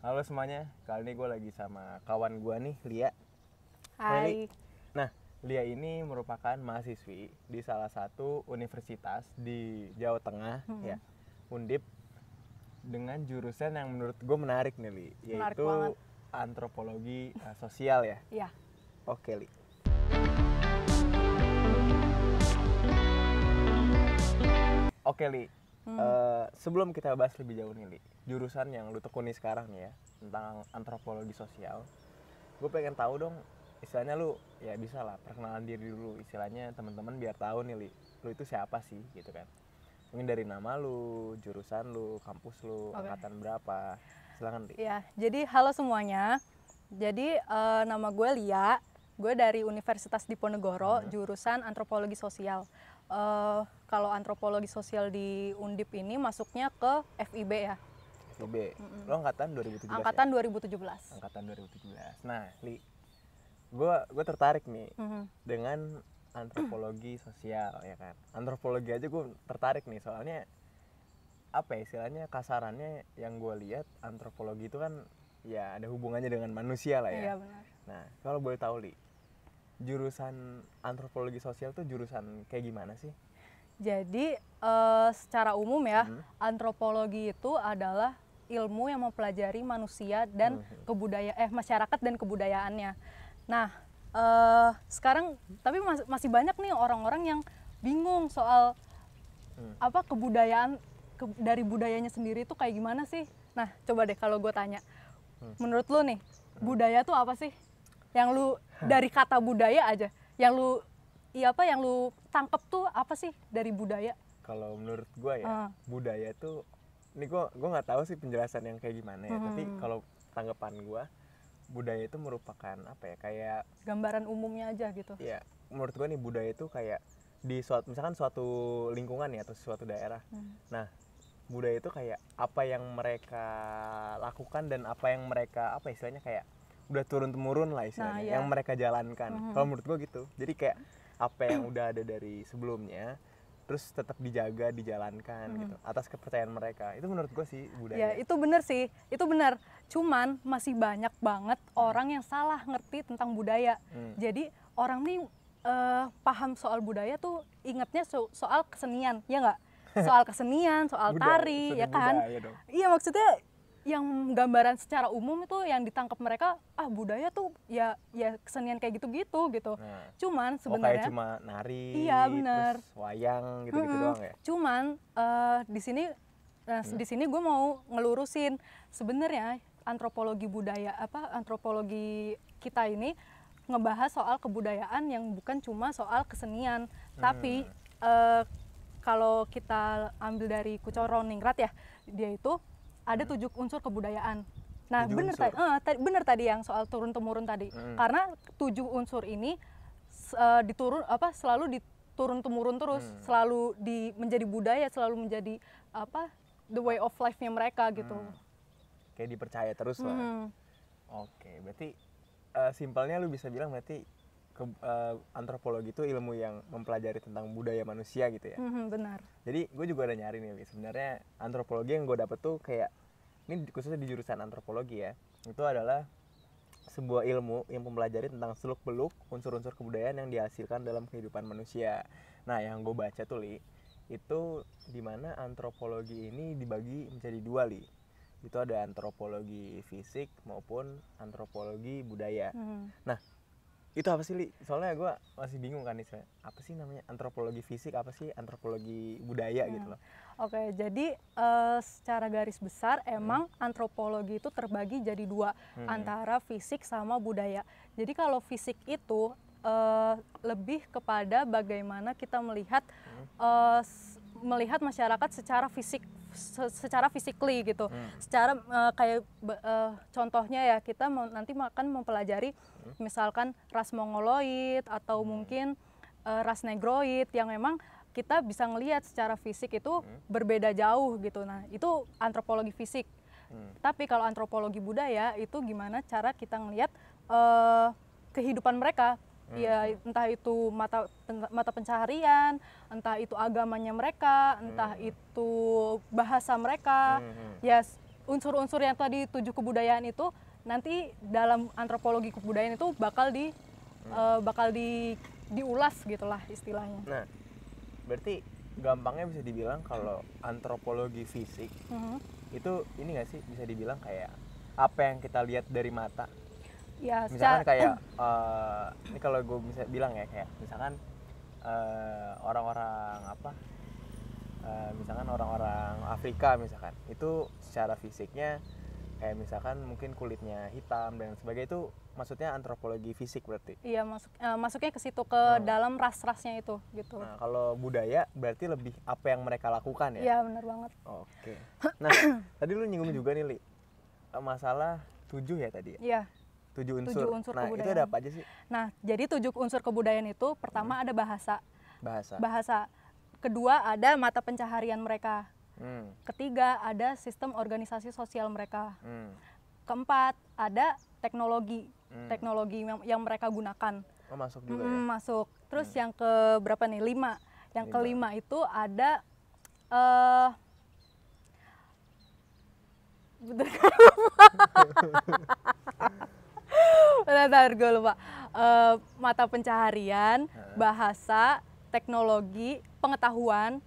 Halo semuanya, kali ini gue lagi sama kawan gue nih, Lia. Hai. Nah, Lia ini merupakan mahasiswi di salah satu universitas di Jawa Tengah, ya, Undip, dengan jurusan yang menurut gue menarik nih, Li, Menarik yaitu banget. antropologi sosial ya. Iya. Oke, Li. Oke, Li. Sebelum kita bahas lebih jauh nih, Li, jurusan yang lu tekuni sekarang nih ya, tentang antropologi sosial, gue pengen tahu dong, istilahnya lu ya bisa lah perkenalan diri dulu, istilahnya teman-teman biar tahu nih, Li, lu itu siapa sih gitu kan. Mungkin dari nama lu, jurusan lu, kampus lu, Oke. angkatan berapa, silakan, Li. Iya, jadi halo semuanya. Jadi nama gue Lia. Gue dari Universitas Diponegoro, jurusan antropologi sosial. Kalau antropologi sosial di Undip ini masuknya ke FIB ya, FIB. Lo angkatan 2017 angkatan ya? 2017. Angkatan 2017. Nah, Li, gue tertarik nih dengan antropologi sosial, ya kan. Antropologi aja gue tertarik nih, soalnya apa ya istilahnya, kasarannya yang gue lihat antropologi itu kan ya ada hubungannya dengan manusia lah ya. Iya benar. Nah, kalau boleh tahu, Li, jurusan antropologi sosial tuh jurusan kayak gimana sih? Jadi secara umum ya, antropologi itu adalah ilmu yang mempelajari manusia dan masyarakat dan kebudayaannya. Nah, sekarang tapi masih banyak nih orang-orang yang bingung soal apa kebudayaan dari budayanya sendiri itu kayak gimana sih? Nah, coba deh kalau gue tanya, menurut lu nih, budaya tuh apa sih? Yang lu dari kata budaya aja, yang lu tangkep tuh apa sih dari budaya? Kalau menurut gue ya, budaya itu, ini gue nggak tahu sih penjelasan yang kayak gimana ya, tapi kalau tanggapan gue, budaya itu merupakan apa ya, kayak Gambaran umumnya aja gitu. ya, menurut gue nih budaya itu kayak di misalkan suatu lingkungan ya atau suatu daerah. Nah, budaya itu kayak apa yang mereka lakukan dan apa yang mereka apa istilahnya kayak udah turun temurun lah istilahnya, Nah, iya. yang mereka jalankan. Kalau menurut gue gitu. Jadi kayak apa yang udah ada dari sebelumnya terus tetap dijaga, dijalankan gitu atas kepercayaan mereka. Itu menurut gue sih budaya. Ya, itu bener sih, itu benar. Cuman masih banyak banget orang yang salah ngerti tentang budaya. Jadi orang nih paham soal budaya tuh ingatnya soal kesenian, ya nggak? Soal kesenian, soal Budaya, tari, seni ya kan? budaya dong. Iya, maksudnya yang gambaran secara umum itu yang ditangkap mereka, budaya tuh ya kesenian kayak gitu-gitu gitu. Nah, Cuman kayak sebenarnya cuma nari, iya, bener. terus wayang gitu-gitu doang ya. Cuman di sini gue mau ngelurusin sebenarnya antropologi budaya antropologi kita ini ngebahas soal kebudayaan yang bukan cuma soal kesenian, tapi kalau kita ambil dari Kucoroningrat ya, dia itu ada 7 unsur kebudayaan. Nah, 7 bener tadi yang soal turun temurun tadi, karena 7 unsur ini selalu diturun temurun terus, selalu menjadi budaya, selalu menjadi the way of life-nya mereka gitu. Kayak dipercaya terus lah. Oke, berarti simpelnya lu bisa bilang berarti antropologi itu ilmu yang mempelajari tentang budaya manusia gitu ya. Benar. Jadi gue juga ada nyari nih, sebenarnya antropologi yang gue dapet tuh kayak ini khususnya di jurusan antropologi ya, itu adalah sebuah ilmu yang mempelajari tentang seluk-beluk unsur-unsur kebudayaan yang dihasilkan dalam kehidupan manusia. Nah, yang gue baca tuh, Li, itu dimana antropologi ini dibagi menjadi 2, Li. Itu ada antropologi fisik maupun antropologi budaya. Nah, itu apa sih, Li? Soalnya gue masih bingung kan nih, apa sih namanya antropologi fisik, apa sih antropologi budaya gitu loh. Oke, jadi secara garis besar emang antropologi itu terbagi jadi 2, antara fisik sama budaya. Jadi kalau fisik itu lebih kepada bagaimana kita melihat masyarakat secara physically gitu. Secara kayak contohnya ya, kita nanti akan mempelajari misalkan ras Mongoloid atau mungkin ras Negroid yang memang kita bisa ngelihat secara fisik itu berbeda jauh gitu. Nah, itu antropologi fisik. Tapi kalau antropologi budaya itu gimana cara kita ngelihat kehidupan mereka. Ya, entah itu mata pencaharian, entah itu agamanya mereka, entah itu bahasa mereka. Ya, unsur-unsur yang tadi 7 kebudayaan itu nanti dalam antropologi kebudayaan itu bakal diulas gitulah istilahnya. Nah, berarti gampangnya bisa dibilang kalau antropologi fisik itu ini nggak sih, bisa dibilang kayak apa yang kita lihat dari mata. Ya, Misalkan kayak ini kalau gue bisa bilang ya, kayak misalkan orang-orang apa, misalkan orang-orang Afrika misalkan, itu secara fisiknya kayak misalkan mungkin kulitnya hitam dan sebagainya, itu maksudnya antropologi fisik berarti. Iya, masuknya ke situ, ke dalam ras-rasnya itu gitu. Nah, kalau budaya berarti lebih apa yang mereka lakukan ya? Iya, benar banget. Oke. Nah, tadi lu nyinggung juga nih, Li, masalah 7 ya tadi ya? Iya. 7 unsur. 7 unsur Nah, kebudayaan. itu ada apa aja sih? Nah, jadi 7 unsur kebudayaan itu pertama ada bahasa. Bahasa. Kedua ada mata pencaharian mereka. Hmm. Ketiga ada sistem organisasi sosial mereka. Keempat ada teknologi. Teknologi yang mereka gunakan. Oh, masuk juga ya? Masuk. Terus yang ke berapa nih? 5. Yang kelima itu ada bentar, gue lupa. Mata pencaharian, bahasa, teknologi, pengetahuan,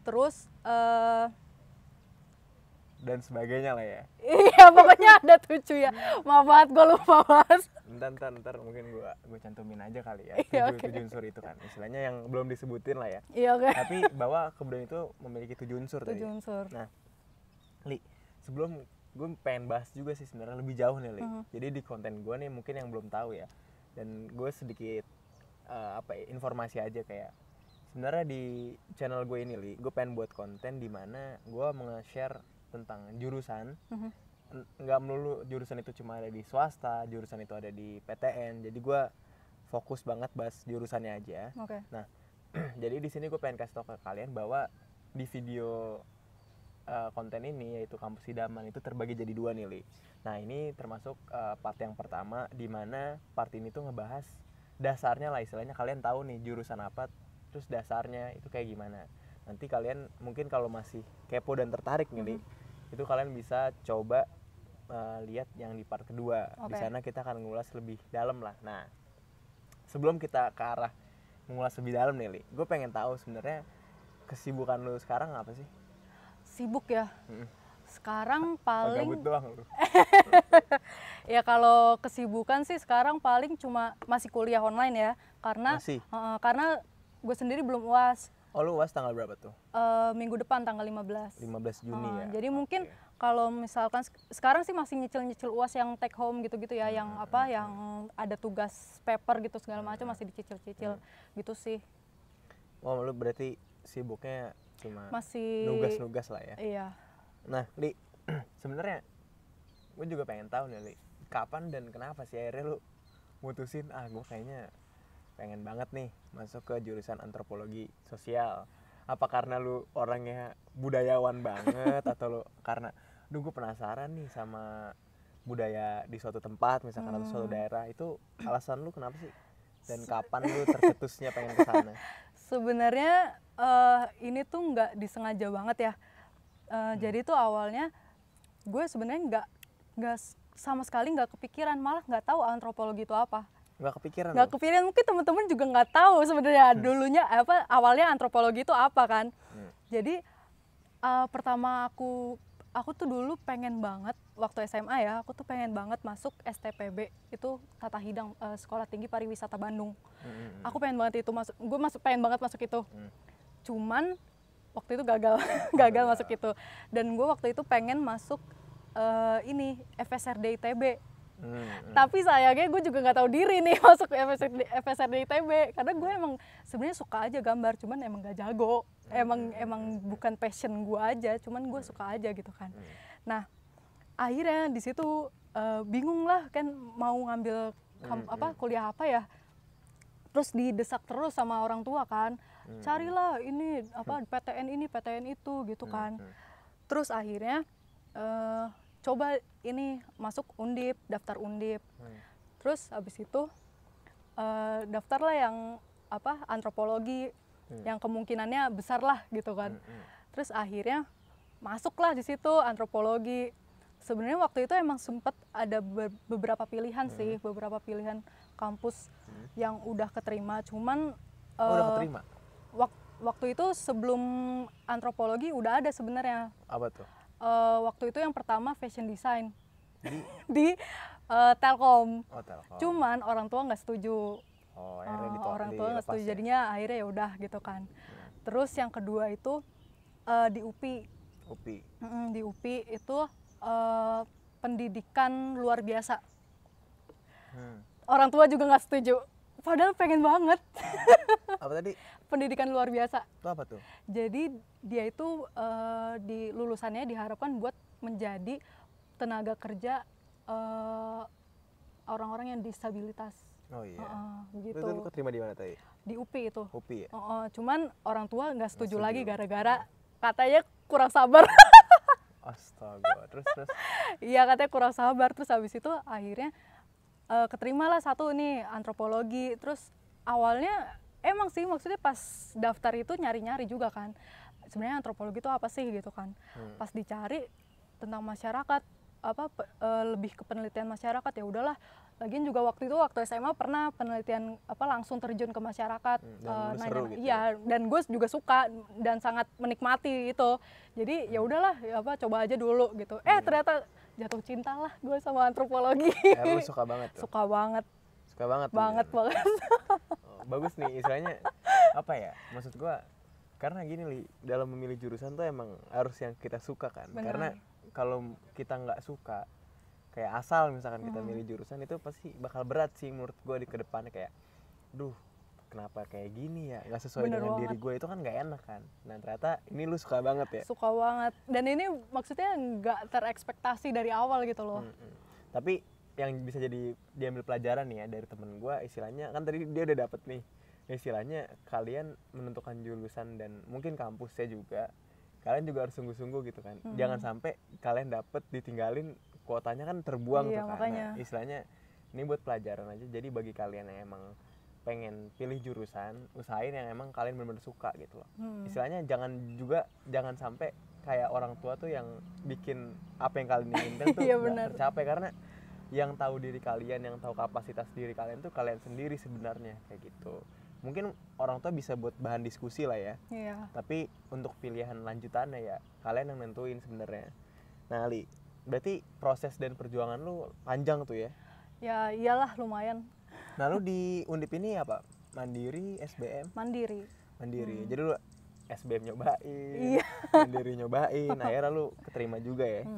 terus dan sebagainya lah ya. iya, pokoknya ada 7 ya. Maaf banget, gue lupa banget. Ntar mungkin gue cantumin aja kali ya. 7 unsur itu kan istilahnya yang belum disebutin lah ya. Iya, oke. Tapi bahwa kebudayaan itu memiliki 7 unsur 7 tadi. unsur. Nah, Li, sebelum gue pengen bahas juga sih sebenarnya lebih jauh nih, Li. Jadi di konten gue nih mungkin yang belum tahu ya, dan gue sedikit informasi aja, kayak sebenarnya di channel gue ini, Li, gue pengen buat konten di mana gue nge-share tentang jurusan. Nggak melulu jurusan itu cuma ada di swasta, jurusan itu ada di PTN. Jadi gue fokus banget bahas jurusannya aja. Oke. Nah, jadi di sini gue pengen kasih tau ke kalian bahwa di video konten ini, yaitu Kampus Idaman, itu terbagi jadi 2 nih, Li. Nah, ini termasuk part yang pertama, di mana part ini tuh ngebahas dasarnya lah, istilahnya kalian tahu nih jurusan apa, terus dasarnya itu kayak gimana. Nanti kalian mungkin kalau masih kepo dan tertarik nih, Li, itu kalian bisa coba lihat yang di part kedua. Di sana kita akan ngulas lebih dalam lah. Nah, sebelum kita ke arah mengulas lebih dalam nih, Li, gue pengen tahu sebenarnya kesibukan lu sekarang apa sih? Sibuk ya. Sekarang paling gabut doang lu. ya kalau kesibukan sih sekarang paling cuma masih kuliah online ya, karena gue sendiri belum UAS. Oh, lu UAS tanggal berapa tuh? Minggu depan tanggal 15 Juni ya. Jadi mungkin kalau misalkan sekarang sih masih nyicil UAS yang take home gitu-gitu ya, yang yang ada tugas paper gitu segala macam, masih dicicil-cicil gitu sih. Oh, lu berarti sibuknya cuma masih nugas-nugas lah ya. Iya. Nah, Li, sebenarnya gue juga pengen tahu nih, Li, kapan dan kenapa sih akhirnya lu mutusin gue kayaknya pengen banget nih masuk ke jurusan antropologi sosial. Apa karena lu orangnya budayawan banget atau lu karena gue penasaran nih sama budaya di suatu tempat misalkan atau suatu daerah, itu alasan lu kenapa sih? Dan kapan lu tercetusnya pengen ke sana? Sebenarnya ini tuh nggak disengaja banget ya. Jadi tuh awalnya gue sebenarnya nggak sama sekali nggak kepikiran, malah nggak tahu antropologi itu apa. Nggak kepikiran? Mungkin teman-teman juga nggak tahu sebenarnya dulunya awalnya antropologi itu apa kan. Jadi pertama aku tuh dulu pengen banget waktu SMA ya, aku tuh pengen banget masuk STPB, itu Tata Hidang, Sekolah Tinggi Pariwisata Bandung. Aku pengen banget itu pengen banget masuk itu. Cuman waktu itu gagal masuk itu. Dan gue waktu itu pengen masuk FSRD ITB. Tapi sayangnya gue juga nggak tahu diri nih masuk ke FSRD ITB, karena gue emang sebenarnya suka aja gambar, cuman emang nggak jago, emang bukan passion gue aja, cuman gue suka aja gitu kan. Nah, akhirnya di situ bingung lah kan mau ngambil kuliah apa ya, terus didesak terus sama orang tua kan, carilah ini PTN itu gitu kan. Terus akhirnya coba ini masuk Undip, daftar Undip. Terus habis itu daftarlah yang antropologi, yang kemungkinannya besar lah gitu kan. Terus akhirnya masuklah di situ antropologi. Sebenarnya waktu itu emang sempet ada beberapa pilihan sih, beberapa pilihan kampus yang udah keterima. Cuman udah keterima? Waktu itu sebelum antropologi udah ada sebenarnya. Apa tuh? Waktu itu yang pertama fashion design di Telkom. Oh, Telkom. Cuman orang tua nggak setuju. Orang tua nggak setuju, jadinya akhirnya ya udah gitu kan. Terus yang kedua itu di UPI. Di UPI itu pendidikan luar biasa. Orang tua juga nggak setuju. Padahal pengen banget. Apa tadi? Pendidikan luar biasa. Itu apa tuh? Jadi dia itu di lulusannya diharapkan buat menjadi tenaga kerja orang-orang yang disabilitas. Oh iya. Gitu. Itu keterima di mana tadi? Di UPI itu. UPI ya? Cuman orang tua nggak setuju lagi gara-gara katanya kurang sabar. Astaga. Terus? Iya, katanya kurang sabar. Terus habis itu akhirnya keterimalah satu nih antropologi. Terus awalnya emang sih maksudnya pas daftar itu nyari-nyari juga kan. Sebenarnya antropologi itu apa sih gitu kan. Pas dicari tentang masyarakat, lebih ke penelitian masyarakat, ya udahlah. Lagian juga waktu SMA pernah penelitian langsung terjun ke masyarakat. Dan seru gitu. Iya, dan gue juga suka dan sangat menikmati itu. Jadi ya udahlah, coba aja dulu gitu. Ternyata jatuh cinta lah gue sama antropologi. Lu suka banget tuh? Suka banget. Banget. Bagus nih, istilahnya apa ya? Maksud gue, karena gini Li, dalam memilih jurusan tuh emang harus yang kita suka kan. Bener. Karena kalau kita nggak suka, kayak asal misalkan kita milih jurusan, itu pasti bakal berat sih menurut gue di kedepannya. Kayak kenapa kayak gini ya, nggak sesuai dengan diri gue, itu kan nggak enak kan. Nah ternyata ini lu suka banget ya? Suka banget, dan ini maksudnya nggak terekspektasi dari awal gitu loh. Tapi yang bisa jadi diambil pelajaran nih ya dari temen gue, istilahnya kan tadi dia udah dapet nih, istilahnya kalian menentukan jurusan dan mungkin kampusnya juga, kalian juga harus sungguh-sungguh gitu kan. Jangan sampai kalian dapet ditinggalin, kuotanya kan terbuang tuh kan. Nah, istilahnya ini buat pelajaran aja. Jadi bagi kalian yang emang pengen pilih jurusan, usahain yang emang kalian benar-benar suka gitu loh. Istilahnya jangan sampai kayak orang tua tuh yang bikin apa yang kalian inginkan tuh nggak tercapai, karena yang tahu diri kalian, yang tahu kapasitas diri kalian tuh kalian sendiri sebenarnya, kayak gitu. Mungkin orang tua bisa buat bahan diskusi lah ya. Tapi untuk pilihan lanjutannya ya kalian yang nentuin sebenarnya. Nah Ali, berarti proses dan perjuangan lu panjang tuh ya? Ya iyalah, lumayan. Nah lu di Undip ini apa? Mandiri, SBM? Mandiri. Jadi lu SBM nyobain, Mandiri nyobain, akhirnya lu keterima juga ya.